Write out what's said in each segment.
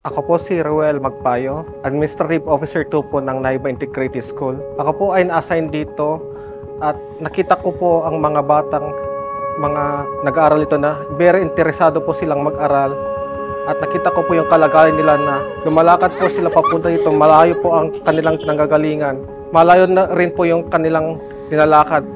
Ako po si Ruel Magpayo, Administrative Officer 2 po ng Naiba Integrated School. Ako po ay na-assign dito at nakita ko po ang mga batang nag-aaral ito na very interesado po silang mag-aral. At nakita ko po yung kalagayan nila na lumalakad po sila papunta dito, malayo po ang kanilang pinanggagalingan. Malayo na rin po yung kanilang nilalakad.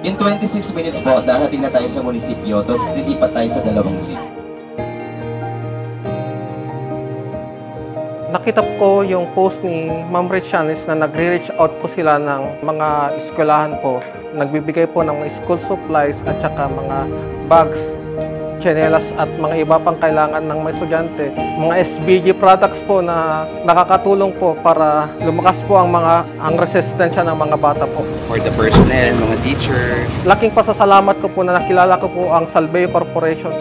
In 26 minutes po, darating na tayo sa munisipyo, tapos lilipat tayo sa dalawang jeep. Nakita ko yung post ni Ma'am Richanis na nagre-reach out po sila ng mga eskwelahan po. Nagbibigay po ng school supplies at saka mga bags, tsinelas at mga iba pang kailangan ng mga estudyante. Mga SBG products po na nakakatulong po para lumakas po ang resistensya ng mga bata po. For the personnel, mga teachers. Laking pasasalamat ko po na nakilala ko po ang Salveo Corporation.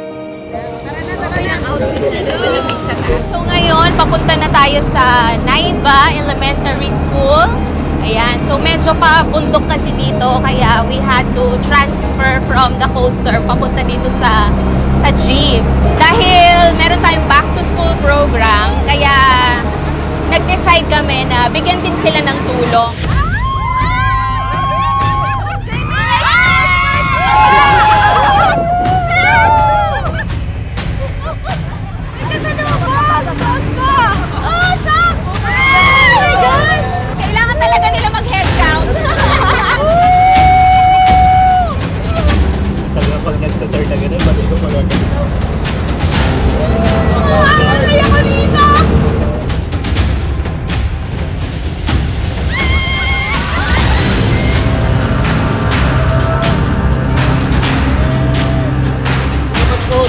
So ngayon, papunta na tayo sa Naiba Elementary School. Ayan, so medyo pabundok kasi dito, kaya we had to transfer from the coaster papunta dito sa jeep. Dahil meron tayong back to school program, kaya nag-decide kami na bigyan din sila ng tulong.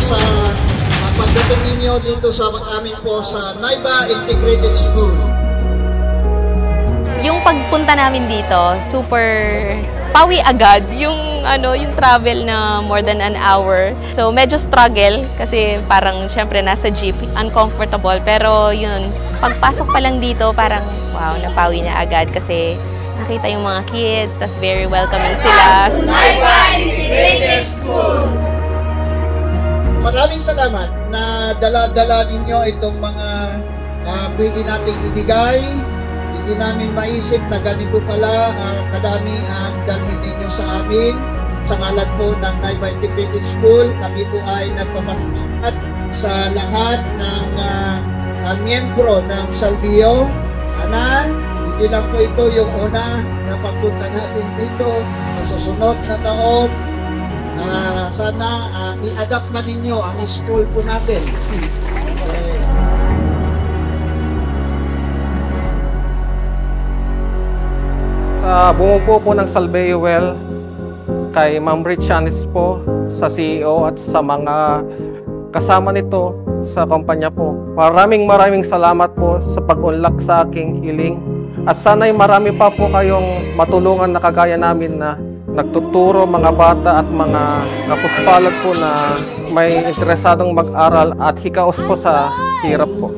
Sa pagdating ninyo dito sa amin po sa Naiba Integrated School. Yung pagpunta namin dito, super pawi agad yung travel na more than an hour. So medyo struggle kasi parang syempre nasa jeep, uncomfortable, pero yun, pagpasok pa lang dito parang wow, napawi na agad kasi nakita yung mga kids, tas very welcoming sila. Naiba Integrated School. Maraming salamat na dala-dala ninyo itong mga pwede nating ibigay. Hindi namin maisip na ganito pala kadami ang dalhin ninyo sa amin. Sa ngalan po ng Naiba Integrated School, kami po ay nagpapasalamat sa lahat ng miyembro ng Salveo. Sana hindi lang po ito yung una na pagpunta natin dito sa susunod na taon. Sana i-adapt na ninyo ang school po natin. Sa bumubuo po ng Salveo Well, kay Ma'am Richanis po, sa CEO at sa mga kasama nito sa kumpanya po. Maraming salamat po sa pag-unlock sa aking hiling. At sana'y marami pa po kayong matulungan na kagaya namin na nagtuturo mga bata at mga kapuspalad po na may interesadong mag-aral at hikaos po sa hirap po.